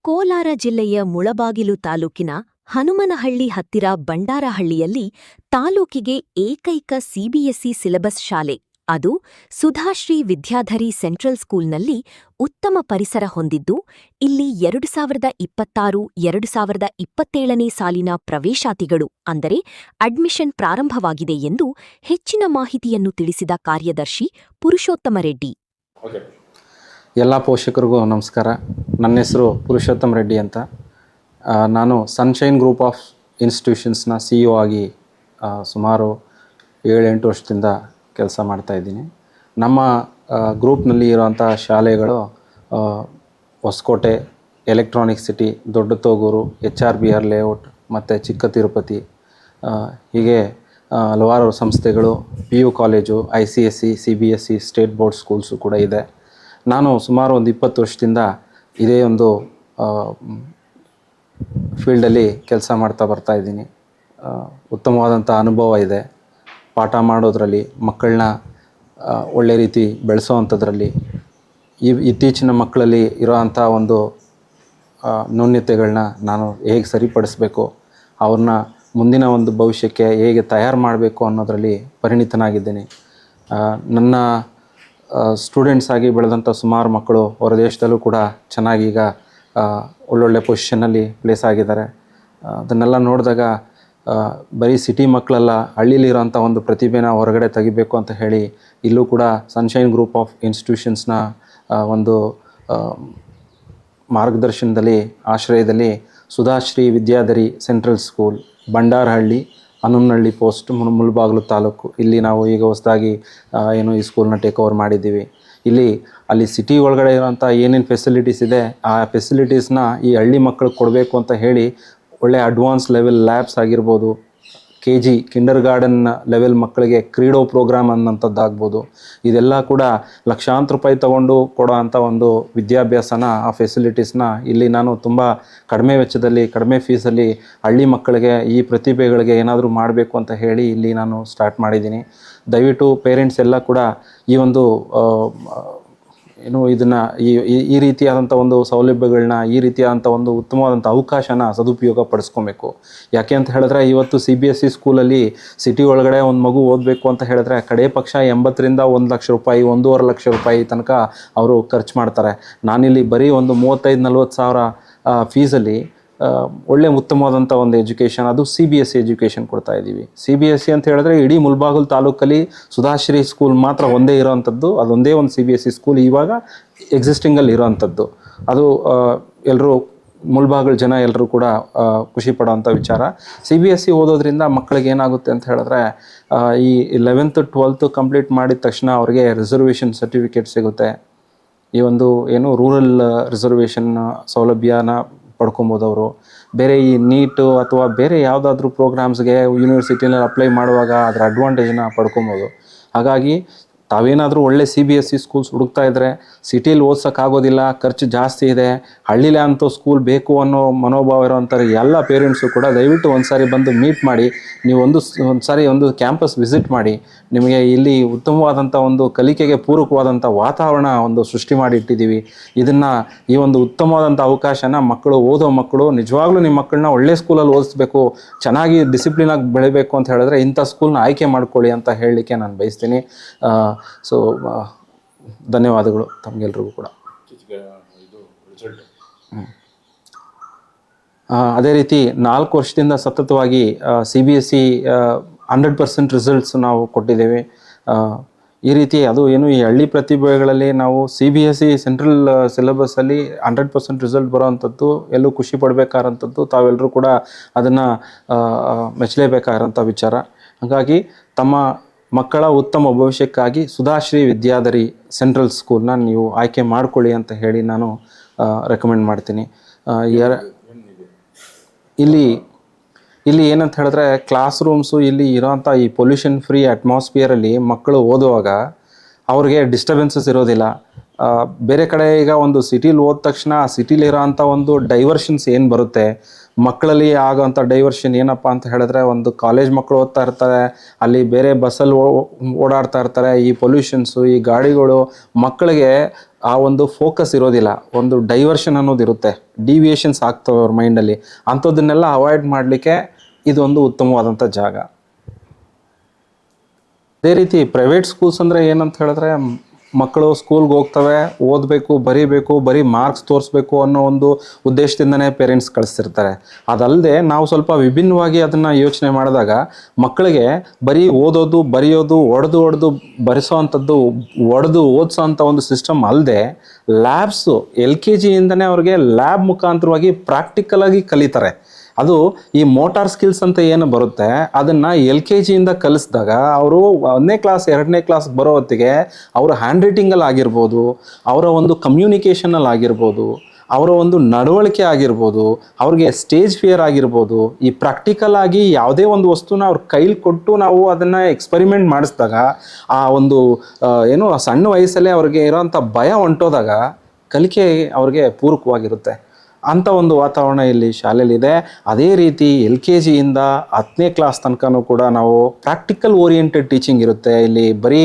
ಕೋಲಾರ ಜಿಲ್ಲೆಯ ಮುಳಬಾಗಿಲು ತಾಲೂಕಿನ ಹನುಮನಹಳ್ಳಿ ಹತ್ತಿರ ಬಂಡಾರಹಳ್ಳಿಯಲ್ಲಿ ತಾಲೂಕಿಗೆ ಏಕೈಕ ಸಿಬಿಎಸ್ಇ ಸಿಲೆಬಸ್ ಶಾಲೆ, ಅದು ಸುಧಾಶ್ರೀ ವಿದ್ಯಾಧರಿ ಸೆಂಟ್ರಲ್ ಸ್ಕೂಲ್ನಲ್ಲಿ ಉತ್ತಮ ಪರಿಸರ ಹೊಂದಿದ್ದು, ಇಲ್ಲಿ 2026-2027ನೇ ಸಾಲಿನ ಪ್ರವೇಶಾತಿಗಳು ಅಂದರೆ ಅಡ್ಮಿಷನ್ ಪ್ರಾರಂಭವಾಗಿದೆ ಎಂದು ಹೆಚ್ಚಿನ ಮಾಹಿತಿಯನ್ನು ತಿಳಿಸಿದ ಕಾರ್ಯದರ್ಶಿ ಪುರುಷೋತ್ತಮ ರೆಡ್ಡಿ. ಎಲ್ಲ ಪೋಷಕರಿಗೂ ನಮಸ್ಕಾರ. ನನ್ನ ಹೆಸರು ಪುರುಷೋತ್ತಮ ರೆಡ್ಡಿ ಅಂತ. ನಾನು ಸನ್ಶೈನ್ ಗ್ರೂಪ್ ಆಫ್ ಇನ್ಸ್ಟಿಟ್ಯೂಷನ್ಸ್ನ CEO ಆಗಿ ಸುಮಾರು 7-8 ವರ್ಷದಿಂದ ಕೆಲಸ ಮಾಡ್ತಾಯಿದ್ದೀನಿ. ನಮ್ಮ ಗ್ರೂಪ್ನಲ್ಲಿ ಇರುವಂಥ ಶಾಲೆಗಳು ಹೊಸಕೋಟೆ, ಎಲೆಕ್ಟ್ರಾನಿಕ್ ಸಿಟಿ, ದೊಡ್ಡ ತೋಗೂರು, HRBR ಲೇಔಟ್ ಮತ್ತು ಚಿಕ್ಕ ತಿರುಪತಿ, ಹೀಗೆ ಹಲವಾರು ಸಂಸ್ಥೆಗಳು, PU college, ICSE, CBSE, state board schools ಕೂಡ ಇದೆ. ನಾನು ಸುಮಾರು ಒಂದು 20 ವರ್ಷದಿಂದ ಇದೇ ಒಂದು ಫೀಲ್ಡಲ್ಲಿ ಕೆಲಸ ಮಾಡ್ತಾ ಬರ್ತಾಯಿದ್ದೀನಿ. ಉತ್ತಮವಾದಂಥ ಅನುಭವ ಇದೆ. ಪಾಠ ಮಾಡೋದ್ರಲ್ಲಿ, ಮಕ್ಕಳನ್ನ ಒಳ್ಳೆ ರೀತಿ ಬೆಳೆಸೋವಂಥದ್ರಲ್ಲಿ, ಇತ್ತೀಚಿನ ಮಕ್ಕಳಲ್ಲಿ ಇರೋವಂಥ ಒಂದು ನ್ಯೂನ್ಯತೆಗಳನ್ನ ನಾನು ಹೇಗೆ ಸರಿಪಡಿಸ್ಬೇಕು, ಅವ್ರನ್ನ ಮುಂದಿನ ಒಂದು ಭವಿಷ್ಯಕ್ಕೆ ಹೇಗೆ ತಯಾರು ಮಾಡಬೇಕು ಅನ್ನೋದರಲ್ಲಿ ಪರಿಣಿತನಾಗಿದ್ದೀನಿ. ನನ್ನ ಸ್ಟೂಡೆಂಟ್ಸ್ ಆಗಿ ಬೆಳೆದಂಥ ಸುಮಾರು ಮಕ್ಕಳು ಹೊರದೇಶದಲ್ಲೂ ಕೂಡ ಚೆನ್ನಾಗಿ ಈಗ ಒಳ್ಳೊಳ್ಳೆ ಪೊಸಿಷನ್ನಲ್ಲಿ ಪ್ಲೇಸ್ ಆಗಿದ್ದಾರೆ. ಅದನ್ನೆಲ್ಲ ನೋಡಿದಾಗ ಬರೀ ಸಿಟಿ ಮಕ್ಕಳೆಲ್ಲ ಹಳ್ಳಿಲಿರೋಂಥ ಒಂದು ಪ್ರತಿಭೆನ ಹೊರಗಡೆ ತೆಗಿಬೇಕು ಅಂತ ಹೇಳಿ ಇಲ್ಲೂ ಕೂಡ ಸನ್ಶೈನ್ ಗ್ರೂಪ್ ಆಫ್ ಇನ್ಸ್ಟಿಟ್ಯೂಷನ್ಸ್ನ ಒಂದು ಮಾರ್ಗದರ್ಶನದಲ್ಲಿ, ಆಶ್ರಯದಲ್ಲಿ Sudhashree Vidyadhari central school, Bandarahalli, Hanumanahalli post, Mulbagal taluk, ಇಲ್ಲಿ ನಾವು ಈಗ ಹೊಸದಾಗಿ ಈ ಸ್ಕೂಲ್ನ ಟೇಕ್ ಓವರ್ ಮಾಡಿದ್ದೀವಿ. ಅಲ್ಲಿ ಸಿಟಿ ಒಳಗಡೆ ಇರೋಂಥ ಏನೇನು ಫೆಸಿಲಿಟೀಸ್ ಇದೆ, ಆ ಫೆಸಿಲಿಟೀಸ್ನ ಈ ಹಳ್ಳಿ ಮಕ್ಕಳಿಗೆ ಕೊಡಬೇಕು ಅಂತ ಹೇಳಿ ಒಳ್ಳೆ ಅಡ್ವಾನ್ಸ್ ಲೆವೆಲ್ ಲ್ಯಾಬ್ಸ್ ಆಗಿರ್ಬೋದು, KG ಕಿಂಡರ್ ಗಾರ್ಡನ್ ಲೆವೆಲ್ ಮಕ್ಕಳಿಗೆ ಕ್ರೀಡೋ ಪ್ರೋಗ್ರಾಮ್ ಅನ್ನೋಂಥದ್ದಾಗ್ಬೋದು, ಇದೆಲ್ಲ ಕೂಡ ಲಕ್ಷಾಂತರ ರೂಪಾಯಿ ತೊಗೊಂಡು ಕೊಡೋ ಅಂಥ ಒಂದು ವಿದ್ಯಾಭ್ಯಾಸನ, ಆ ಫೆಸಿಲಿಟೀಸ್ನ ಇಲ್ಲಿ ನಾನು ತುಂಬ ಕಡಿಮೆ ವೆಚ್ಚದಲ್ಲಿ, ಕಡಿಮೆ ಫೀಸಲ್ಲಿ ಹಳ್ಳಿ ಮಕ್ಕಳಿಗೆ, ಈ ಪ್ರತಿಭೆಗಳಿಗೆ ಏನಾದರೂ ಮಾಡಬೇಕು ಅಂತ ಹೇಳಿ ಇಲ್ಲಿ ನಾನು ಸ್ಟಾರ್ಟ್ ಮಾಡಿದ್ದೀನಿ. ದಯವಿಟ್ಟು ಪೇರೆಂಟ್ಸ್ ಎಲ್ಲ ಕೂಡ ಈ ಒಂದು ಇದನ್ನು ಈ ರೀತಿಯಾದಂಥ ಒಂದು ಸೌಲಭ್ಯಗಳನ್ನ, ಈ ರೀತಿಯಾದಂಥ ಒಂದು ಉತ್ತಮವಾದಂಥ ಅವಕಾಶನ ಸದುಪಯೋಗ ಪಡಿಸ್ಕೊಬೇಕು. ಯಾಕೆ ಅಂತ ಹೇಳಿದ್ರೆ, ಇವತ್ತು CBSE ಸ್ಕೂಲಲ್ಲಿ ಸಿಟಿ ಒಳಗಡೆ ಒಂದು ಮಗು ಓದಬೇಕು ಅಂತ ಹೇಳಿದ್ರೆ ಕಡೆ ಪಕ್ಷ 80ರಿಂದ 1 ಲಕ್ಷ ರೂಪಾಯಿ, 1.5 ಲಕ್ಷ ರೂಪಾಯಿ ತನಕ ಅವರು ಖರ್ಚು ಮಾಡ್ತಾರೆ. ನಾನಿಲ್ಲಿ ಬರೀ ಒಂದು 35-40 ಸಾವಿರ ಫೀಸಲ್ಲಿ ಒಳ್ಳೆ ಉತ್ತಮವಾದಂಥ ಒಂದು ಎಜುಕೇಷನ್, ಅದು CBSE ಎಜುಕೇಷನ್ ಕೊಡ್ತಾ ಇದ್ದೀವಿ. CBSE ಅಂತ ಹೇಳಿದ್ರೆ ಇಡೀ ಮುಳಬಾಗಿಲು ತಾಲೂಕಲ್ಲಿ ಸುಧಾಶ್ರೀ ಸ್ಕೂಲ್ ಮಾತ್ರ ಒಂದೇ ಇರೋವಂಥದ್ದು, ಅದೊಂದೇ ಒಂದು CBSE ಸ್ಕೂಲ್ ಇವಾಗ ಎಕ್ಸಿಸ್ಟಿಂಗಲ್ಲಿ ಇರೋವಂಥದ್ದು. ಅದು ಎಲ್ಲರೂ ಮುಳಬಾಗಿಲು ಜನ ಎಲ್ಲರೂ ಕೂಡ ಖುಷಿ ಪಡೋವಂಥ ವಿಚಾರ. CBSE ಓದೋದ್ರಿಂದ ಮಕ್ಕಳಿಗೆ ಏನಾಗುತ್ತೆ ಅಂತ ಹೇಳಿದ್ರೆ, ಈ 11th 12th ಕಂಪ್ಲೀಟ್ ಮಾಡಿದ ತಕ್ಷಣ ಅವ್ರಿಗೆ ರಿಸರ್ವೇಷನ್ ಸರ್ಟಿಫಿಕೇಟ್ ಸಿಗುತ್ತೆ. ಈ ಒಂದು ರೂರಲ್ ರಿಸರ್ವೇಷನ್ ಸೌಲಭ್ಯನ ಪಡ್ಕೊಬೋದು. ಅವರು ಬೇರೆ ಈ ನೀಟು ಅಥವಾ ಬೇರೆ ಯಾವುದಾದ್ರೂ ಪ್ರೋಗ್ರಾಮ್ಸ್ಗೆ ಯೂನಿವರ್ಸಿಟಿನಲ್ಲಿ ಅಪ್ಲೈ ಮಾಡುವಾಗ ಅದರ ಅಡ್ವಾಂಟೇಜನ್ನ ಪಡ್ಕೊಬೋದು. ಹಾಗಾಗಿ ತಾವೇನಾದರೂ ಒಳ್ಳೆ CBSE ಸ್ಕೂಲ್ಸ್ ಹುಡುಕ್ತಾ ಇದ್ದರೆ, ಸಿಟೀಲಿ ಓದ್ಸೋಕ್ಕಾಗೋದಿಲ್ಲ, ಖರ್ಚು ಜಾಸ್ತಿ ಇದೆ, ಹಳ್ಳಿಲೇ ಅಂತೂ ಸ್ಕೂಲ್ ಬೇಕು ಅನ್ನೋ ಮನೋಭಾವ ಇರೋವಂಥ ಎಲ್ಲ ಪೇರೆಂಟ್ಸು ಕೂಡ ದಯವಿಟ್ಟು ಒಂದು ಸಾರಿ ಬಂದು ಮೀಟ್ ಮಾಡಿ, ನೀವು ಒಂದು ಸಾರಿ ಕ್ಯಾಂಪಸ್ ವಿಸಿಟ್ ಮಾಡಿ. ನಿಮಗೆ ಇಲ್ಲಿ ಉತ್ತಮವಾದಂಥ ಒಂದು ಕಲಿಕೆಗೆ ಪೂರಕವಾದಂಥ ವಾತಾವರಣ ಒಂದು ಸೃಷ್ಟಿ ಮಾಡಿ ಇಟ್ಟಿದ್ದೀವಿ. ಈ ಒಂದು ಉತ್ತಮವಾದಂಥ ಅವಕಾಶನ ಓದೋ ಮಕ್ಕಳು ನಿಜವಾಗ್ಲೂ ನಿಮ್ಮ ಮಕ್ಕಳನ್ನ ಒಳ್ಳೆ ಸ್ಕೂಲಲ್ಲಿ ಓದಿಸ್ಬೇಕು, ಚೆನ್ನಾಗಿ ಡಿಸಿಪ್ಲಿನಾಗಿ ಬೆಳಿಬೇಕು ಅಂತ ಹೇಳಿದ್ರೆ ಇಂಥ ಸ್ಕೂಲ್ನ ಆಯ್ಕೆ ಮಾಡ್ಕೊಳ್ಳಿ ಅಂತ ಹೇಳಲಿಕ್ಕೆ ನಾನು ಬಯಸ್ತೀನಿ. ಸೊ ಧನ್ಯವಾದಗಳು ತಮಗೆಲ್ರಿಗೂ ಕೂಡ. ಅದೇ ರೀತಿ 4 ವರ್ಷದಿಂದ ಸತತವಾಗಿ CBSE 100% ರಿಸಲ್ಟ್ಸ್ ನಾವು ಕೊಟ್ಟಿದ್ದೇವೆ. ಈ ರೀತಿ ಈ ಹಳ್ಳಿ ಪ್ರತಿಭೆಗಳಲ್ಲಿ ನಾವು CBSE ಸೆಂಟ್ರಲ್ ಸಿಲೆಬಸ್ಸಲ್ಲಿ 100% ರಿಸಲ್ಟ್ ಬರೋವಂಥದ್ದು ಎಲ್ಲೂ ಖುಷಿ ಪಡಬೇಕಾದಂಥದ್ದು, ತಾವೆಲ್ಲರೂ ಕೂಡ ಅದನ್ನು ಮೆಚ್ಚಲೇಬೇಕಾದಂಥ ವಿಚಾರ. ಹಾಗಾಗಿ ತಮ್ಮ ಮಕ್ಕಳ ಉತ್ತಮ ಭವಿಷ್ಯಕ್ಕಾಗಿ ಸುಧಾಶ್ರೀ ವಿದ್ಯಾಧರಿ ಸೆಂಟ್ರಲ್ ಸ್ಕೂಲ್ನ ನೀವು ಆಯ್ಕೆ ಮಾಡ್ಕೊಳ್ಳಿ ಅಂತ ಹೇಳಿ ನಾನು ರೆಕಮೆಂಡ್ ಮಾಡ್ತೀನಿ. ಇಲ್ಲಿ ಏನಂತ ಹೇಳಿದ್ರೆ, ಕ್ಲಾಸ್ ರೂಮ್ಸು, ಇಲ್ಲಿ ಇರೋಂಥ ಈ ಪೊಲ್ಯೂಷನ್ ಫ್ರೀ ಅಟ್ಮಾಸ್ಫಿಯರಲ್ಲಿ ಮಕ್ಕಳು ಓದುವಾಗ ಅವ್ರಿಗೆ ಡಿಸ್ಟರ್ಬೆನ್ಸಸ್ ಇರೋದಿಲ್ಲ. ಬೇರೆ ಕಡೆ ಈಗ ಒಂದು ಸಿಟಿಲಿ ಹೋದ ತಕ್ಷಣ ಆ ಸಿಟಿಲಿರೋ ಅಂಥ ಒಂದು ಡೈವರ್ಷನ್ಸ್ ಏನು ಬರುತ್ತೆ ಮಕ್ಕಳಲ್ಲಿ ಆಗೋಂಥ ಡೈವರ್ಷನ್ ಏನಪ್ಪ ಅಂತ ಹೇಳಿದ್ರೆ, ಒಂದು ಕಾಲೇಜ್ ಮಕ್ಕಳು ಓದ್ತಾ ಇರ್ತಾರೆ, ಅಲ್ಲಿ ಬೇರೆ ಬಸ್ಸಲ್ಲಿ ಓಡಾಡ್ತಾ ಇರ್ತಾರೆ, ಈ ಪೊಲ್ಯೂಷನ್ಸು, ಈ ಗಾಡಿಗಳು ಮಕ್ಕಳಿಗೆ ಆ ಒಂದು ಫೋಕಸ್ ಇರೋದಿಲ್ಲ, ಒಂದು ಡೈವರ್ಷನ್ ಅನ್ನೋದು ಇರುತ್ತೆ, ಡಿವಿಯೇಷನ್ಸ್ ಆಗ್ತವೆ ಅವ್ರ ಮೈಂಡಲ್ಲಿ. ಅಂಥದ್ದನ್ನೆಲ್ಲ ಅವಾಯ್ಡ್ ಮಾಡಲಿಕ್ಕೆ ಇದೊಂದು ಉತ್ತಮವಾದಂಥ ಜಾಗ. ಅದೇ ರೀತಿ ಪ್ರೈವೇಟ್ ಸ್ಕೂಲ್ಸ್ ಅಂದರೆ ಏನಂತ ಹೇಳಿದ್ರೆ, ಮಕ್ಕಳು ಸ್ಕೂಲ್ಗೆ ಹೋಗ್ತವೆ, ಓದಬೇಕು, ಬರೀಬೇಕು, ಬರೀ ಮಾರ್ಕ್ಸ್ ತೋರಿಸ್ಬೇಕು ಅನ್ನೋ ಒಂದು ಉದ್ದೇಶದಿಂದನೇ ಪೇರೆಂಟ್ಸ್ ಕಳಿಸ್ತಿರ್ತಾರೆ. ಅದಲ್ಲದೆ ನಾವು ಸ್ವಲ್ಪ ವಿಭಿನ್ನವಾಗಿ ಅದನ್ನು ಯೋಚನೆ ಮಾಡಿದಾಗ, ಮಕ್ಕಳಿಗೆ ಬರೀ ಓದೋದು, ಬರೆಯೋದು, ಹೊಡೆದು ಬರೆಸೋ ಅಂಥದ್ದು, ಹೊಡೆದು ಓದಿಸೋ ಅಂಥ ಒಂದು ಸಿಸ್ಟಮ್ ಅಲ್ಲದೆ, ಲ್ಯಾಬ್ಸು LKGಯಿಂದನೇ ಅವ್ರಿಗೆ ಲ್ಯಾಬ್ ಮುಖಾಂತರವಾಗಿ ಪ್ರಾಕ್ಟಿಕಲಾಗಿ ಕಲಿತಾರೆ. ಅದು ಈ ಮೋಟಾರ್ ಸ್ಕಿಲ್ಸ್ ಅಂತ ಏನು ಬರುತ್ತೆ, ಅದನ್ನು LKGಯಿಂದ ಕಲಿಸಿದಾಗ ಅವರು 1ನೇ ಕ್ಲಾಸ್ 2ನೇ ಕ್ಲಾಸ್ ಬರೋ ಹೊತ್ತಿಗೆ ಅವರ ಹ್ಯಾಂಡ್ ರೈಟಿಂಗಲ್ಲಿ ಆಗಿರ್ಬೋದು, ಅವರ ಒಂದು ಕಮ್ಯುನಿಕೇಷನಲ್ಲಿ ಆಗಿರ್ಬೋದು, ಅವರ ಒಂದು ನಡವಳಿಕೆ ಆಗಿರ್ಬೋದು, ಅವ್ರಿಗೆ ಸ್ಟೇಜ್ ಫಿಯರ್ ಆಗಿರ್ಬೋದು, ಈ ಪ್ರಾಕ್ಟಿಕಲ್ ಆಗಿ ಯಾವುದೇ ಒಂದು ವಸ್ತುನ ಅವ್ರ ಕೈಲಿ ಕೊಟ್ಟು ನಾವು ಅದನ್ನು ಎಕ್ಸ್ಪರಿಮೆಂಟ್ ಮಾಡಿಸಿದಾಗ, ಆ ಒಂದು ಏನು ಸಣ್ಣ ವಯಸ್ಸಲ್ಲೇ ಅವ್ರಿಗೆ ಇರೋಂಥ ಭಯ ಹೊಂಟೋದಾಗ ಕಲಿಕೆ ಅವ್ರಿಗೆ ಪೂರಕವಾಗಿರುತ್ತೆ. ಅಂಥ ಒಂದು ವಾತಾವರಣ ಇಲ್ಲಿ ಶಾಲೆಯಲ್ಲಿದೆ. ಅದೇ ರೀತಿ LKGಯಿಂದ 10ನೇ ಕ್ಲಾಸ್ ತನಕನೂ ಕೂಡ ನಾವು ಪ್ರಾಕ್ಟಿಕಲ್ ಓರಿಯೆಂಟೆಡ್ ಟೀಚಿಂಗ್ ಇರುತ್ತೆ. ಇಲ್ಲಿ ಬರೀ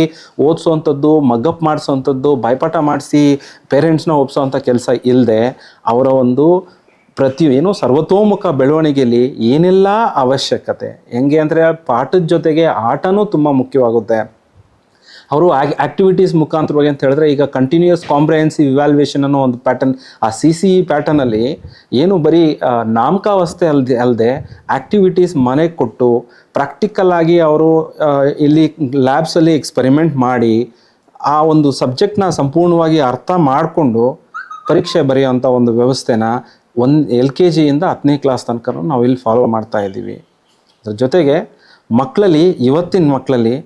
ಓದಿಸೋವಂಥದ್ದು, ಮಗ್ಗಪ್ ಮಾಡಿಸೋವಂಥದ್ದು, ಬಾಯ್ಪಾಠ ಮಾಡಿಸಿ ಪೇರೆಂಟ್ಸ್ನ ಒಪ್ಸೋವಂಥ ಕೆಲಸ ಇಲ್ಲದೆ, ಅವರ ಒಂದು ಸರ್ವತೋಮುಖ ಬೆಳವಣಿಗೆಯಲ್ಲಿ ಏನೆಲ್ಲ ಅವಶ್ಯಕತೆ, ಹೆಂಗೆ ಅಂದರೆ ಪಾಠದ ಜೊತೆಗೆ ಆಟನೂ ತುಂಬ ಮುಖ್ಯವಾಗುತ್ತೆ. ಅವರು ಆ್ಯಕ್ಟಿವಿಟೀಸ್ ಮುಖಾಂತರವಾಗಿ ಅಂತ ಹೇಳಿದ್ರೆ, ಈಗ ಕಂಟಿನ್ಯೂಯಸ್ ಕಾಂಪ್ರಹೆನ್ಸಿವ್ ಇವ್ಯಾಲ್ಯೂಯೇಷನ್ ಅನ್ನೋ ಒಂದು ಪ್ಯಾಟರ್ನ್, ಆ CCE ಪ್ಯಾಟರ್ನಲ್ಲಿ ಏನು ಬರೀ ನಾಮಕಾವಸ್ಥೆ ಅಲ್ಲದೆ ಆ್ಯಕ್ಟಿವಿಟೀಸ್ ಮನೆಗೆ ಕೊಟ್ಟು ಪ್ರಾಕ್ಟಿಕಲ್ ಆಗಿ ಅವರು ಇಲ್ಲಿ ಲ್ಯಾಬ್ಸಲ್ಲಿ ಎಕ್ಸ್ಪರಿಮೆಂಟ್ ಮಾಡಿ ಆ ಒಂದು ಸಬ್ಜೆಕ್ಟ್ನ ಸಂಪೂರ್ಣವಾಗಿ ಅರ್ಥ ಮಾಡಿಕೊಂಡು ಪರೀಕ್ಷೆ ಬರೆಯೋವಂಥ ಒಂದು ವ್ಯವಸ್ಥೆನ LKGಯಿಂದ 10ನೇ ಕ್ಲಾಸ್ ತನಕ ನಾವು ಇಲ್ಲಿ ಫಾಲೋ ಮಾಡ್ತಾ ಇದ್ದೀವಿ. ಅದ್ರ ಜೊತೆಗೆ ಇವತ್ತಿನ ಮಕ್ಕಳಲ್ಲಿ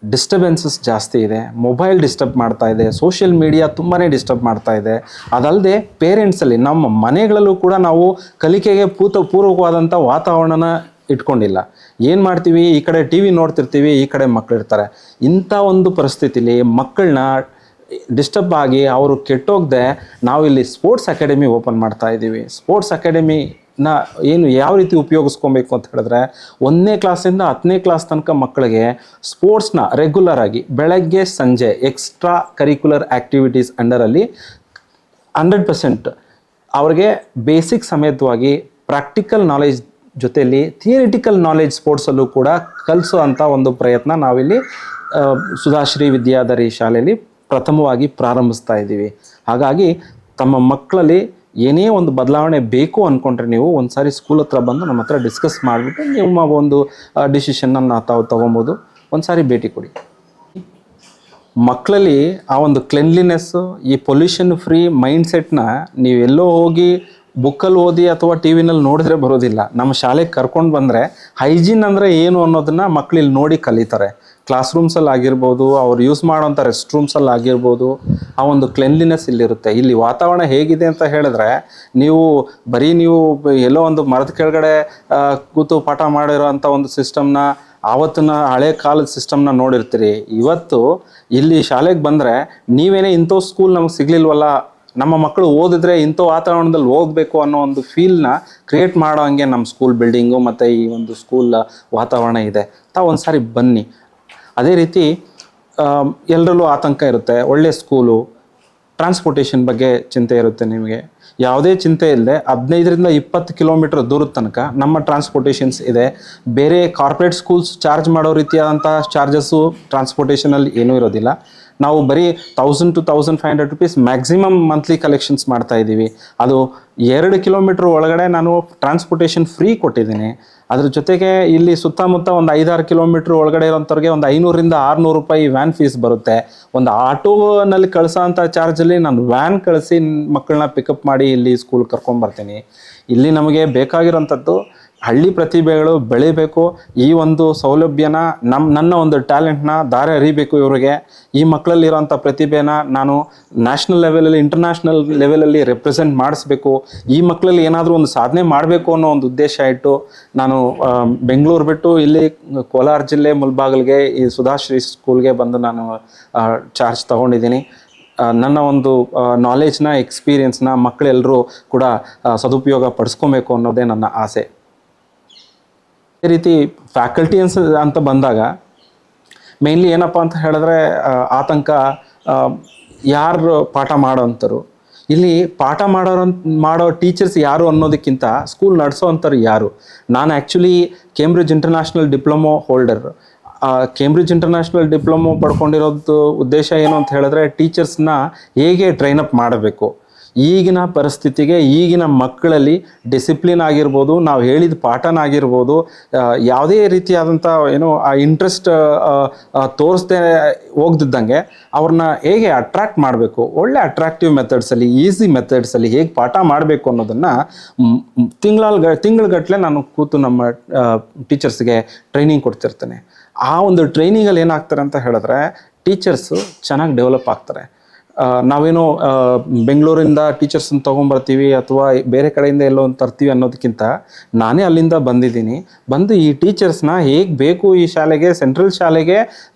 ಡಿಸ್ಟರ್ಬೆನ್ಸಸ್ ಜಾಸ್ತಿ ಇದೆ. ಮೊಬೈಲ್ ಡಿಸ್ಟರ್ಬ್ ಮಾಡ್ತಾ ಇದೆ, ಸೋಷಿಯಲ್ ಮೀಡಿಯಾ ತುಂಬಾ ಡಿಸ್ಟರ್ಬ್ ಮಾಡ್ತಾ ಇದೆ. ಅದಲ್ಲದೆ ಪೇರೆಂಟ್ಸಲ್ಲಿ, ನಮ್ಮ ಮನೆಗಳಲ್ಲೂ ಕೂಡ ನಾವು ಕಲಿಕೆಗೆ ಪೂರ್ವಕವಾದಂಥ ವಾತಾವರಣನ ಇಟ್ಕೊಂಡಿಲ್ಲ. ಏನು ಮಾಡ್ತೀವಿ, ಈ ಕಡೆ TV ನೋಡ್ತಿರ್ತೀವಿ, ಈ ಕಡೆ ಮಕ್ಕಳಿರ್ತಾರೆ. ಇಂಥ ಒಂದು ಪರಿಸ್ಥಿತಿಲಿ ಮಕ್ಕಳನ್ನ ಡಿಸ್ಟರ್ಬ್ ಆಗಿ ಅವರು ಕೆಟ್ಟೋಗದೆ ನಾವಿಲ್ಲಿ ಸ್ಪೋರ್ಟ್ಸ್ ಅಕಾಡೆಮಿ ಓಪನ್ ಮಾಡ್ತಾ ಇದ್ದೀವಿ. ಸ್ಪೋರ್ಟ್ಸ್ ಅಕಾಡೆಮಿನ ಯಾವ ರೀತಿ ಉಪಯೋಗಿಸ್ಕೊಬೇಕು ಅಂತ ಹೇಳಿದ್ರೆ, 1ನೇ ಕ್ಲಾಸಿಂದ 10ನೇ ಕ್ಲಾಸ್ ತನಕ ಮಕ್ಕಳಿಗೆ ಸ್ಪೋರ್ಟ್ಸ್ನ ರೆಗ್ಯುಲರ್ ಆಗಿ ಬೆಳಗ್ಗೆ ಸಂಜೆ ಎಕ್ಸ್ಟ್ರಾ ಕರಿಕ್ಯುಲರ್ ಆ್ಯಕ್ಟಿವಿಟೀಸ್ ಅಂಡರಲ್ಲಿ 100% ಅವ್ರಿಗೆ ಬೇಸಿಕ್ ಸಮೇತವಾಗಿ ಪ್ರಾಕ್ಟಿಕಲ್ ನಾಲೆಜ್ ಜೊತೆಯಲ್ಲಿ ಥಿಯರಿಟಿಕಲ್ ನಾಲೆಜ್ ಸ್ಪೋರ್ಟ್ಸಲ್ಲೂ ಕೂಡ ಕಲಿಸೋ ಅಂಥ ಒಂದು ಪ್ರಯತ್ನ ನಾವಿಲ್ಲಿ ಸುಧಾಶ್ರೀ ವಿದ್ಯಾಧರಿ ಶಾಲೆಯಲ್ಲಿ ಪ್ರಥಮವಾಗಿ ಪ್ರಾರಂಭಿಸ್ತಾ ಇದ್ದೀವಿ. ಹಾಗಾಗಿ ತಮ್ಮ ಮಕ್ಕಳಲ್ಲಿ ಏನೇ ಒಂದು ಬದಲಾವಣೆ ಬೇಕು ಅಂದ್ಕೊಂಡ್ರೆ ನೀವು ಒಂದು ಸಾರಿ ಸ್ಕೂಲ್ ಹತ್ರ ಬಂದು ನಮ್ಮ ಹತ್ರ ಡಿಸ್ಕಸ್ ಮಾಡಿಬಿಟ್ಟು ನಿಮ್ಮ ಒಂದು ಡಿಸಿಷನ್ನ ತಾವು ತೊಗೊಬೋದು. ಒಂದು ಸಾರಿ ಭೇಟಿ ಕೊಡಿ. ಮಕ್ಕಳಲ್ಲಿ ಆ ಒಂದು ಕ್ಲೆನ್ಲಿನೆಸ್ಸು, ಈ ಪೊಲ್ಯೂಷನ್ ಫ್ರೀ ಮೈಂಡ್ಸೆಟ್ನ ನೀವೆಲ್ಲೋ ಹೋಗಿ ಬುಕ್ಕಲ್ಲಿ ಓದಿ ಅಥವಾ TVನಲ್ಲಿ ನೋಡಿದ್ರೆ ಬರೋದಿಲ್ಲ. ನಮ್ಮ ಶಾಲೆಗೆ ಕರ್ಕೊಂಡು ಬಂದರೆ ಹೈಜೀನ್ ಅಂದರೆ ಏನು ಅನ್ನೋದನ್ನು ಮಕ್ಕಳು ಇಲ್ಲಿ ನೋಡಿ ಕಲಿತಾರೆ. ಕ್ಲಾಸ್ ರೂಮ್ಸಲ್ಲಿ ಆಗಿರ್ಬೋದು, ಅವ್ರು ಯೂಸ್ ಮಾಡೋಂಥ ರೆಸ್ಟ್ ರೂಮ್ಸಲ್ಲಿ ಆಗಿರ್ಬೋದು, ಆ ಒಂದು ಕ್ಲೆನ್ಲಿನೆಸ್ ಇಲ್ಲಿರುತ್ತೆ. ಇಲ್ಲಿ ವಾತಾವರಣ ಹೇಗಿದೆ ಅಂತ ಹೇಳಿದ್ರೆ, ನೀವು ಎಲ್ಲೋ ಒಂದು ಮರದ ಕೆಳಗಡೆ ಕೂತು ಪಾಠ ಮಾಡಿರೋ ಅಂಥ ಒಂದು ಸಿಸ್ಟಮ್ನ, ಆವತ್ತಿನ ಹಳೆ ಕಾಲದ ಸಿಸ್ಟಮ್ನ ನೋಡಿರ್ತೀರಿ. ಇವತ್ತು ಇಲ್ಲಿ ಶಾಲೆಗೆ ಬಂದರೆ ನೀವೇನೇ ಇಂಥ ಸ್ಕೂಲ್ ನಮಗೆ ಸಿಗಲಿಲ್ವಲ್ಲ, ನಮ್ಮ ಮಕ್ಕಳು ಓದಿದ್ರೆ ಇಂಥ ವಾತಾವರಣದಲ್ಲಿ ಓದಬೇಕು ಅನ್ನೋ ಒಂದು ಫೀಲ್ನ ಕ್ರಿಯೇಟ್ ಮಾಡೋ ಹಂಗೆ ನಮ್ಮ ಸ್ಕೂಲ್ ಬಿಲ್ಡಿಂಗು ಮತ್ತು ಈ ಒಂದು ಸ್ಕೂಲ್ ವಾತಾವರಣ ಇದೆ. ತಾವು ಒಂದು ಸಾರಿ ಬನ್ನಿ. ಅದೇ ರೀತಿ ಎಲ್ಲರಲ್ಲೂ ಆತಂಕ ಇರುತ್ತೆ. ಒಳ್ಳೆ ಸ್ಕೂಲು, ಟ್ರಾನ್ಸ್ಪೋರ್ಟೇಷನ್ ಬಗ್ಗೆ ಚಿಂತೆ ಇರುತ್ತೆ ನಿಮಗೆ. ಯಾವುದೇ ಚಿಂತೆ ಇಲ್ಲದೆ 15ರಿಂದ 20 ಕಿಲೋಮೀಟರ್ ದೂರದ ತನಕ ನಮ್ಮ ಟ್ರಾನ್ಸ್ಪೋರ್ಟೇಷನ್ಸ್ ಇದೆ. ಬೇರೆ ಕಾರ್ಪೊರೇಟ್ ಸ್ಕೂಲ್ಸ್ ಚಾರ್ಜ್ ಮಾಡೋ ರೀತಿಯಾದಂಥ ಚಾರ್ಜಸ್ಸು ಟ್ರಾನ್ಸ್ಪೋರ್ಟೇಷನಲ್ಲಿ ಏನೂ ಇರೋದಿಲ್ಲ. ನಾವು ಬರೀ 1000 to 1500 rupees maximum monthly collections ಮಾಡ್ತಾ ಇದ್ದೀವಿ. ಅದು 2 ಕಿಲೋಮೀಟ್ರ್ ಒಳಗಡೆ ನಾನು ಟ್ರಾನ್ಸ್ಪೋರ್ಟೇಷನ್ ಫ್ರೀ ಕೊಟ್ಟಿದ್ದೀನಿ. ಅದ್ರ ಜೊತೆಗೆ ಇಲ್ಲಿ ಸುತ್ತಮುತ್ತ ಒಂದು 5-6 ಕಿಲೋಮೀಟ್ರ್ ಒಳಗಡೆ ಇರೋಂಥವ್ರಿಗೆ ಒಂದು 500ರಿಂದ 600 ರೂಪಾಯಿ ವ್ಯಾನ್ ಫೀಸ್ ಬರುತ್ತೆ. ಒಂದು ಆಟೋನಲ್ಲಿ ಕಳಿಸೋ ಅಂಥ ಚಾರ್ಜಲ್ಲಿ ನಾನು ವ್ಯಾನ್ ಕಳಿಸಿ ಮಕ್ಕಳನ್ನ ಪಿಕಪ್ ಮಾಡಿ ಇಲ್ಲಿ ಸ್ಕೂಲ್ ಕರ್ಕೊಂಬರ್ತೀನಿ. ಇಲ್ಲಿ ನಮಗೆ ಬೇಕಾಗಿರೋಂಥದ್ದು ಹಳ್ಳಿ ಪ್ರತಿಭೆಗಳು ಬೆಳಿಬೇಕು. ಈ ಒಂದು ಸೌಲಭ್ಯನ ನನ್ನ ಒಂದು ಟ್ಯಾಲೆಂಟ್ನ ದಾರಿ ಅರಿಬೇಕು ಇವರಿಗೆ. ಈ ಮಕ್ಕಳಲ್ಲಿರೋಂಥ ಪ್ರತಿಭೆನ ನಾನು ನ್ಯಾಷನಲ್ ಲೆವೆಲಲ್ಲಿ, ಇಂಟರ್ನ್ಯಾಷನಲ್ ಲೆವೆಲಲ್ಲಿ ರೆಪ್ರೆಸೆಂಟ್ ಮಾಡಿಸ್ಬೇಕು. ಈ ಮಕ್ಕಳಲ್ಲಿ ಏನಾದರೂ ಒಂದು ಸಾಧನೆ ಮಾಡಬೇಕು ಅನ್ನೋ ಒಂದು ಉದ್ದೇಶ ಇಟ್ಟು ನಾನು ಬೆಂಗಳೂರು ಬಿಟ್ಟು ಇಲ್ಲಿ ಕೋಲಾರ ಜಿಲ್ಲೆ ಮುಲ್ಬಾಗಿಲಿಗೆ ಈ ಸುಧಾಶ್ರೀ ಸ್ಕೂಲ್ಗೆ ಬಂದು ನಾನು ಚಾರ್ಜ್ ತೊಗೊಂಡಿದ್ದೀನಿ. ನನ್ನ ಒಂದು ನಾಲೆಜ್ನ, ಎಕ್ಸ್ಪೀರಿಯನ್ಸ್ನ ಮಕ್ಕಳೆಲ್ಲರೂ ಕೂಡ ಸದುಪಯೋಗ ಪಡಿಸ್ಕೊಬೇಕು ಅನ್ನೋದೇ ನನ್ನ ಆಸೆ. ಅದೇ ರೀತಿ ಫ್ಯಾಕಲ್ಟಿ ಅಂತ ಬಂದಾಗ ಮೇನ್ಲಿ ಏನಪ್ಪ ಅಂತ ಹೇಳಿದ್ರೆ ಆತಂಕ, ಯಾರು ಪಾಠ ಮಾಡೋವಂಥರು, ಇಲ್ಲಿ ಪಾಠ ಮಾಡೋ ಟೀಚರ್ಸ್ ಯಾರು ಅನ್ನೋದಕ್ಕಿಂತ ಸ್ಕೂಲ್ ನಡೆಸೋ ಅಂಥವ್ರು ಯಾರು. ನಾನು actually Cambridge International diploma holder. Cambridge International diploma ಪಡ್ಕೊಂಡಿರೋದು ಉದ್ದೇಶ ಏನು ಅಂತ ಹೇಳಿದ್ರೆ, ಟೀಚರ್ಸ್ನ ಹೇಗೆ ಟ್ರೈನಪ್ ಮಾಡಬೇಕು, ಈಗಿನ ಪರಿಸ್ಥಿತಿಗೆ ಈಗಿನ ಮಕ್ಕಳಲ್ಲಿ ಡಿಸಿಪ್ಲಿನ್ ಆಗಿರ್ಬೋದು, ನಾವು ಹೇಳಿದ ಪಾಠನಾಗಿರ್ಬೋದು, ಯಾವುದೇ ರೀತಿಯಾದಂಥ ಆ ಇಂಟ್ರೆಸ್ಟ್ ತೋರಿಸ್ದೇ ಹೋಗ್ದಿದ್ದಂಗೆ ಅವ್ರನ್ನ ಹೇಗೆ ಅಟ್ರ್ಯಾಕ್ಟ್ ಮಾಡಬೇಕು, ಒಳ್ಳೆ ಅಟ್ರಾಕ್ಟಿವ್ ಮೆಥಡ್ಸಲ್ಲಿ, ಈಸಿ ಮೆಥಡ್ಸಲ್ಲಿ ಹೇಗೆ ಪಾಠ ಮಾಡಬೇಕು ಅನ್ನೋದನ್ನು ತಿಂಗಳಗಟ್ಟಲೆ ನಾನು ಕೂತು ನಮ್ಮ ಟೀಚರ್ಸ್ಗೆ ಟ್ರೈನಿಂಗ್ ಕೊಡ್ತಿರ್ತೇನೆ. ಆ ಒಂದು ಟ್ರೈನಿಂಗಲ್ಲಿ ಏನಾಗ್ತಾರೆ ಅಂತ ಹೇಳಿದ್ರೆ, ಟೀಚರ್ಸು ಚೆನ್ನಾಗಿ ಡೆವಲಪ್ ಆಗ್ತಾರೆ. ನಾವೇನೋ ಬೆಂಗಳೂರಿಂದ ಟೀಚರ್ಸನ್ನ ತೊಗೊಂಬರ್ತೀವಿ ಅಥವಾ ಬೇರೆ ಕಡೆಯಿಂದ ಎಲ್ಲೋ ಒಂದು ತರ್ತೀವಿ ಅನ್ನೋದಕ್ಕಿಂತ, ನಾನೇ ಅಲ್ಲಿಂದ ಬಂದು ಈ ಟೀಚರ್ಸ್ನ ಹೇಗೆ ಬೇಕು ಈ ಶಾಲೆಗೆ, ಸೆಂಟ್ರಲ್ ಶಾಲೆಗೆ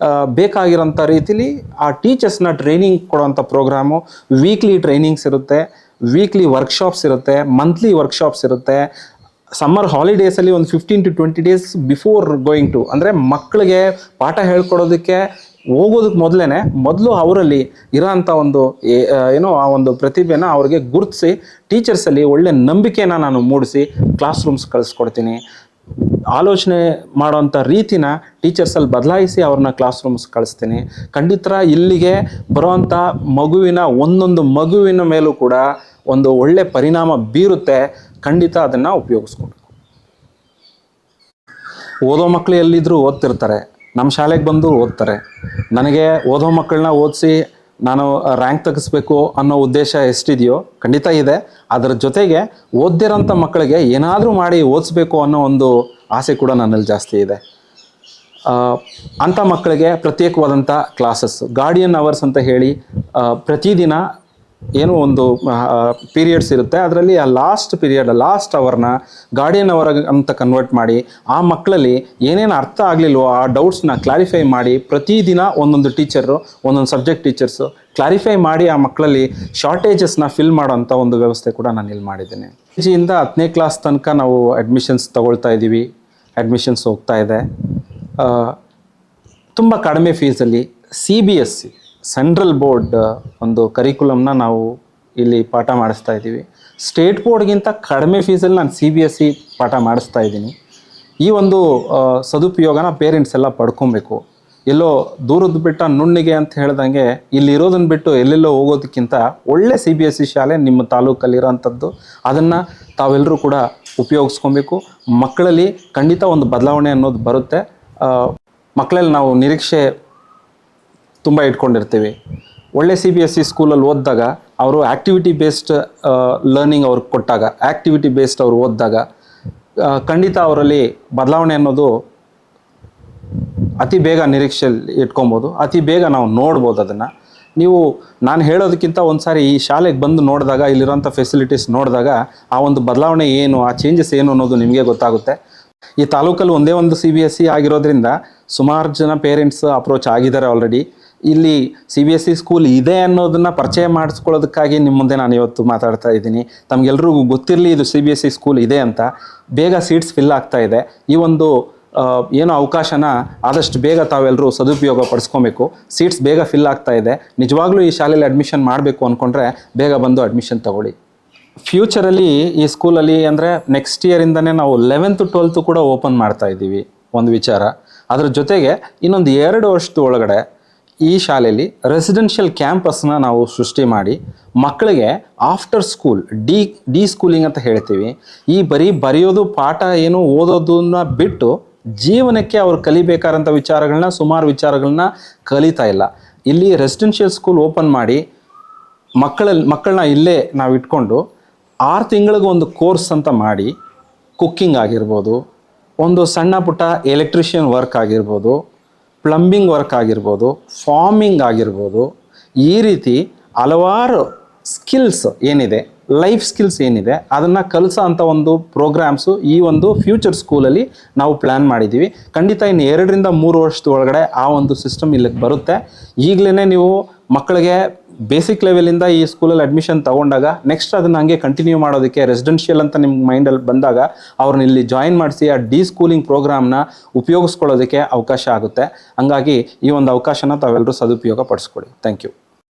ಬೇಕಾಗಿರೋಂಥ ರೀತಿಲಿ ಆ ಟೀಚರ್ಸ್ನ ಟ್ರೈನಿಂಗ್ ಕೊಡೋವಂಥ ಪ್ರೋಗ್ರಾಮು. ವೀಕ್ಲಿ ಟ್ರೈನಿಂಗ್ಸ್ ಇರುತ್ತೆ, ವೀಕ್ಲಿ ವರ್ಕ್ಶಾಪ್ಸ್ ಇರುತ್ತೆ, ಮಂತ್ಲಿ ವರ್ಕ್ಶಾಪ್ಸ್ ಇರುತ್ತೆ. ಸಮ್ಮರ್ ಹಾಲಿಡೇಸಲ್ಲಿ ಒಂದು 15 to 20 days before going to, ಅಂದರೆ ಮಕ್ಕಳಿಗೆ ಪಾಠ ಹೇಳ್ಕೊಡೋದಕ್ಕೆ ಹೋಗೋದಕ್ಕೆ ಮೊದಲು ಅವರಲ್ಲಿ ಇರೋಂಥ ಒಂದು ಆ ಒಂದು ಪ್ರತಿಭೆನ ಅವ್ರಿಗೆ ಗುರುತಿಸಿ ಟೀಚರ್ಸಲ್ಲಿ ಒಳ್ಳೆ ನಂಬಿಕೆನ ನಾನು ಮೂಡಿಸಿ ಕ್ಲಾಸ್ ರೂಮ್ಸ್ ಕಳಿಸ್ಕೊಡ್ತೀನಿ. ಆಲೋಚನೆ ಮಾಡೋವಂಥ ರೀತಿನ ಟೀಚರ್ಸಲ್ಲಿ ಬದಲಾಯಿಸಿ ಅವ್ರನ್ನ ಕ್ಲಾಸ್ ರೂಮ್ಸ್ ಕಳಿಸ್ತೀನಿ. ಖಂಡಿತ ಇಲ್ಲಿಗೆ ಬರೋವಂಥ ಒಂದೊಂದು ಮಗುವಿನ ಮೇಲೂ ಕೂಡ ಒಂದು ಒಳ್ಳೆ ಪರಿಣಾಮ ಬೀರುತ್ತೆ. ಖಂಡಿತ ಅದನ್ನು ಉಪಯೋಗಿಸ್ಕೊಬೇಕು. ಓದೋ ಮಕ್ಕಳು ಎಲ್ಲಿದ್ದರೂ ಓದ್ತಿರ್ತಾರೆ, ನಮ್ಮ ಶಾಲೆಗೆ ಬಂದು ಓದ್ತಾರೆ. ನನಗೆ ಓದೋ ಮಕ್ಕಳನ್ನ ಓದಿಸಿ ನಾನು ರ್ಯಾಂಕ್ ತೆಗಿಸ್ಬೇಕು ಅನ್ನೋ ಉದ್ದೇಶ ಎಷ್ಟಿದೆಯೋ ಖಂಡಿತ ಇದೆ. ಅದರ ಜೊತೆಗೆ ಓದ್ದಿರೋಂಥ ಮಕ್ಕಳಿಗೆ ಏನಾದರೂ ಮಾಡಿ ಓದಿಸ್ಬೇಕು ಅನ್ನೋ ಒಂದು ಆಸೆ ಕೂಡ ನನ್ನಲ್ಲಿ ಜಾಸ್ತಿ ಇದೆ. ಅಂಥ ಮಕ್ಕಳಿಗೆ ಪ್ರತ್ಯೇಕವಾದಂಥ ಕ್ಲಾಸಸ್, ಗಾರ್ಡಿಯನ್ ಅವರ್ಸ್ ಅಂತ ಹೇಳಿ ಪ್ರತಿದಿನ ಏನೋ ಒಂದು ಪೀರಿಯಡ್ಸ್ ಇರುತ್ತೆ. ಅದರಲ್ಲಿ ಆ ಲಾಸ್ಟ್ ಅವರ್ನ ಗಾರ್ಡಿಯನ್ ಅವರ್ ಅಂತ ಕನ್ವರ್ಟ್ ಮಾಡಿ, ಆ ಮಕ್ಕಳಲ್ಲಿ ಏನೇನು ಅರ್ಥ ಆಗಲಿಲ್ವೋ ಆ ಡೌಟ್ಸ್ನ ಕ್ಲಾರಿಫೈ ಮಾಡಿ, ಪ್ರತಿದಿನ ಒಂದೊಂದು ಟೀಚರು, ಒಂದೊಂದು ಸಬ್ಜೆಕ್ಟ್ ಟೀಚರ್ಸು ಕ್ಲಾರಿಫೈ ಮಾಡಿ ಆ ಮಕ್ಕಳಲ್ಲಿ ಶಾರ್ಟೇಜಸ್ನ ಫಿಲ್ ಮಾಡೋಂಥ ಒಂದು ವ್ಯವಸ್ಥೆ ಕೂಡ ನಾನು ಇಲ್ಲಿ ಮಾಡಿದ್ದೇನೆ. KG ಇಂದ 10ನೇ ಕ್ಲಾಸ್ ತನಕ ನಾವು ಅಡ್ಮಿಷನ್ಸ್ ತಗೊಳ್ತಾ ಇದ್ದೀವಿ. ಅಡ್ಮಿಷನ್ಸ್ ಹೋಗ್ತಾ ಇದೆ. ತುಂಬ ಕಡಿಮೆ ಫೀಸಲ್ಲಿ CBSE ಸೆಂಟ್ರಲ್ ಬೋರ್ಡ್ ಒಂದು ಕರಿಕ್ಯುಲಮ್ನ ನಾವು ಇಲ್ಲಿ ಪಾಠ ಮಾಡಿಸ್ತಾ ಇದ್ದೀವಿ. ಸ್ಟೇಟ್ ಬೋರ್ಡ್ಗಿಂತ ಕಡಿಮೆ ಫೀಸಲ್ಲಿ ನಾನು CBSE ಪಾಠ ಮಾಡಿಸ್ತಾ ಇದ್ದೀನಿ. ಈ ಒಂದು ಸದುಪಯೋಗನ ಪೇರೆಂಟ್ಸ್ ಎಲ್ಲ ಪಡ್ಕೊಬೇಕು. ಎಲ್ಲೋ ದೂರದ ಬಿಟ್ಟ ನುಣ್ಣಿಗೆ ಅಂತ ಹೇಳ್ದಂಗೆ ಇಲ್ಲಿರೋದನ್ನು ಬಿಟ್ಟು ಎಲ್ಲೆಲ್ಲೋ ಹೋಗೋದಕ್ಕಿಂತ ಒಳ್ಳೆ CBSE ಶಾಲೆ ನಿಮ್ಮ ತಾಲೂಕಲ್ಲಿರೋಂಥದ್ದು, ಅದನ್ನು ತಾವೆಲ್ಲರೂ ಕೂಡ ಉಪಯೋಗಿಸ್ಕೊಬೇಕು. ಮಕ್ಕಳಲ್ಲಿ ಖಂಡಿತ ಒಂದು ಬದಲಾವಣೆ ಅನ್ನೋದು ಬರುತ್ತೆ. ಮಕ್ಕಳಲ್ಲಿ ನಾವು ನಿರೀಕ್ಷೆ ತುಂಬ ಇಟ್ಕೊಂಡಿರ್ತೀವಿ. ಒಳ್ಳೆ CBSE ಸ್ಕೂಲಲ್ಲಿ ಓದಿದಾಗ ಅವರು ಆ್ಯಕ್ಟಿವಿಟಿ ಬೇಸ್ಡ್ ಲರ್ನಿಂಗ್ ಅವ್ರಿಗೆ ಕೊಟ್ಟಾಗ, ಆ್ಯಕ್ಟಿವಿಟಿ ಬೇಸ್ಡ್ ಅವ್ರು ಓದಿದಾಗ ಖಂಡಿತ ಅವರಲ್ಲಿ ಬದಲಾವಣೆ ಅನ್ನೋದು ಅತಿ ಬೇಗ ನಿರೀಕ್ಷೆಯಲ್ಲಿ ಇಟ್ಕೊಬೋದು, ಅತಿ ಬೇಗ ನಾವು ನೋಡ್ಬೋದು. ಅದನ್ನು ನಾನು ಹೇಳೋದಕ್ಕಿಂತ ಒಂದು ಸಾರಿ ಈ ಶಾಲೆಗೆ ಬಂದು ನೋಡಿದಾಗ, ಇಲ್ಲಿರೋಂಥ ಫೆಸಿಲಿಟೀಸ್ ನೋಡಿದಾಗ ಆ ಒಂದು ಬದಲಾವಣೆ ಏನು, ಆ ಚೇಂಜಸ್ ಏನು ಅನ್ನೋದು ನಿಮಗೆ ಗೊತ್ತಾಗುತ್ತೆ. ಈ ತಾಲೂಕಲ್ಲಿ ಒಂದೇ ಒಂದು CBSE ಆಗಿರೋದ್ರಿಂದ ಸುಮಾರು ಜನ ಪೇರೆಂಟ್ಸ್ ಅಪ್ರೋಚ್ ಆಗಿದ್ದಾರೆ ಆಲ್ರೆಡಿ. ಇಲ್ಲಿ CBSE ಸ್ಕೂಲ್ ಇದೆ ಅನ್ನೋದನ್ನು ಪರಿಚಯ ಮಾಡಿಸ್ಕೊಳ್ಳೋದಕ್ಕಾಗಿ ನಿಮ್ಮ ಮುಂದೆ ನಾನು ಇವತ್ತು ಮಾತಾಡ್ತಾ ಇದ್ದೀನಿ. ತಮಗೆಲ್ರಿಗೂ ಗೊತ್ತಿರಲಿ ಇದು CBSE ಸ್ಕೂಲ್ ಇದೆ ಅಂತ. ಬೇಗ ಸೀಟ್ಸ್ ಫಿಲ್ ಆಗ್ತಾ ಇದೆ. ಈ ಒಂದು ಏನೋ ಅವಕಾಶನ ಆದಷ್ಟು ಬೇಗ ತಾವೆಲ್ಲರೂ ಸದುಪಯೋಗ ಪಡಿಸ್ಕೊಬೇಕು. ಸೀಟ್ಸ್ ಬೇಗ ಫಿಲ್ ಆಗ್ತಾ ಇದೆ. ನಿಜವಾಗ್ಲೂ ಈ ಶಾಲೆಯಲ್ಲಿ ಅಡ್ಮಿಷನ್ ಮಾಡಬೇಕು ಅಂದ್ಕೊಂಡ್ರೆ ಬೇಗ ಬಂದು ಅಡ್ಮಿಷನ್ ತಗೊಳ್ಳಿ. ಫ್ಯೂಚರಲ್ಲಿ ಈ ಸ್ಕೂಲಲ್ಲಿ ಅಂದರೆ ನೆಕ್ಸ್ಟ್ ಇಯರಿಂದನೇ ನಾವು 11th 12th ಕೂಡ ಓಪನ್ ಮಾಡ್ತಾ ಇದ್ದೀವಿ ಒಂದು ವಿಚಾರ. ಅದರ ಜೊತೆಗೆ ಇನ್ನೊಂದು 2 ವರ್ಷದ ಒಳಗಡೆ ಈ ಶಾಲೆಯಲ್ಲಿ ರೆಸಿಡೆನ್ಷಿಯಲ್ ಕ್ಯಾಂಪಸ್ನ ನಾವು ಸೃಷ್ಟಿ ಮಾಡಿ ಮಕ್ಕಳಿಗೆ ಆಫ್ಟರ್ ಸ್ಕೂಲ್ ಡಿ ಸ್ಕೂಲಿಂಗ್ ಅಂತ ಹೇಳ್ತೀವಿ. ಈ ಬರೆಯೋದು ಪಾಠ ಏನು ಓದೋದನ್ನ ಬಿಟ್ಟು ಜೀವನಕ್ಕೆ ಅವ್ರು ಕಲಿಬೇಕಾದಂಥ ಸುಮಾರು ವಿಚಾರಗಳನ್ನ ಕಲಿತಾ ಇಲ್ಲ. ಇಲ್ಲಿ ರೆಸಿಡೆನ್ಷಿಯಲ್ ಸ್ಕೂಲ್ ಓಪನ್ ಮಾಡಿ ಮಕ್ಕಳನ್ನ ಇಲ್ಲೇ ನಾವು ಇಟ್ಕೊಂಡು 6 ತಿಂಗಳಿಗೆ ಒಂದು ಕೋರ್ಸ್ ಅಂತ ಮಾಡಿ, ಕುಕ್ಕಿಂಗ್ ಆಗಿರ್ಬೋದು, ಒಂದು ಸಣ್ಣ ಪುಟ್ಟ ಎಲೆಕ್ಟ್ರಿಷಿಯನ್ ವರ್ಕ್ ಆಗಿರ್ಬೋದು, ಪ್ಲಂಬಿಂಗ್ ವರ್ಕ್ ಆಗಿರ್ಬೋದು, ಫಾರ್ಮಿಂಗ್ ಆಗಿರ್ಬೋದು, ಈ ರೀತಿ ಹಲವಾರು ಸ್ಕಿಲ್ಸ್ ಏನಿದೆ, ಲೈಫ್ ಸ್ಕಿಲ್ಸ್ ಏನಿದೆ ಅದನ್ನು ಕಲಿಸೋ ಅಂಥ ಒಂದು ಪ್ರೋಗ್ರಾಮ್ಸು ಈ ಒಂದು ಫ್ಯೂಚರ್ ಸ್ಕೂಲಲ್ಲಿ ನಾವು ಪ್ಲ್ಯಾನ್ ಮಾಡಿದ್ದೀವಿ. ಖಂಡಿತ ಇನ್ನು 2 ರಿಂದ 3 ವರ್ಷದ ಒಳಗಡೆ ಆ ಒಂದು ಸಿಸ್ಟಮ್ ಇಲ್ಲಿಗೆ ಬರುತ್ತೆ. ಈಗಲೇ ನೀವು ಮಕ್ಕಳಿಗೆ ಬೇಸಿಕ್ ಲೆವೆಲಿಂದ ಈ ಸ್ಕೂಲಲ್ಲಿ ಅಡ್ಮಿಷನ್ ತೊಗೊಂಡಾಗ ನೆಕ್ಸ್ಟ್ ಅದನ್ನು ಹಂಗೆ ಕಂಟಿನ್ಯೂ ಮಾಡೋದಕ್ಕೆ ರೆಸಿಡೆನ್ಷಿಯಲ್ ಅಂತ ನಿಮ್ಮ ಮೈಂಡಲ್ಲಿ ಬಂದಾಗ ಅವ್ರನ್ನ ಇಲ್ಲಿ ಜಾಯಿನ್ ಮಾಡಿಸಿ ಆ ಡಿ ಸ್ಕೂಲಿಂಗ್ ಪ್ರೋಗ್ರಾಮ್ನ ಉಪಯೋಗಿಸ್ಕೊಳ್ಳೋದಕ್ಕೆ ಅವಕಾಶ ಆಗುತ್ತೆ. ಹಂಗಾಗಿ ಈ ಒಂದು ಅವಕಾಶನ ತಾವೆಲ್ಲರೂ ಸದುಪಯೋಗ ಪಡಿಸ್ಕೊಳ್ಳಿ. Thank you.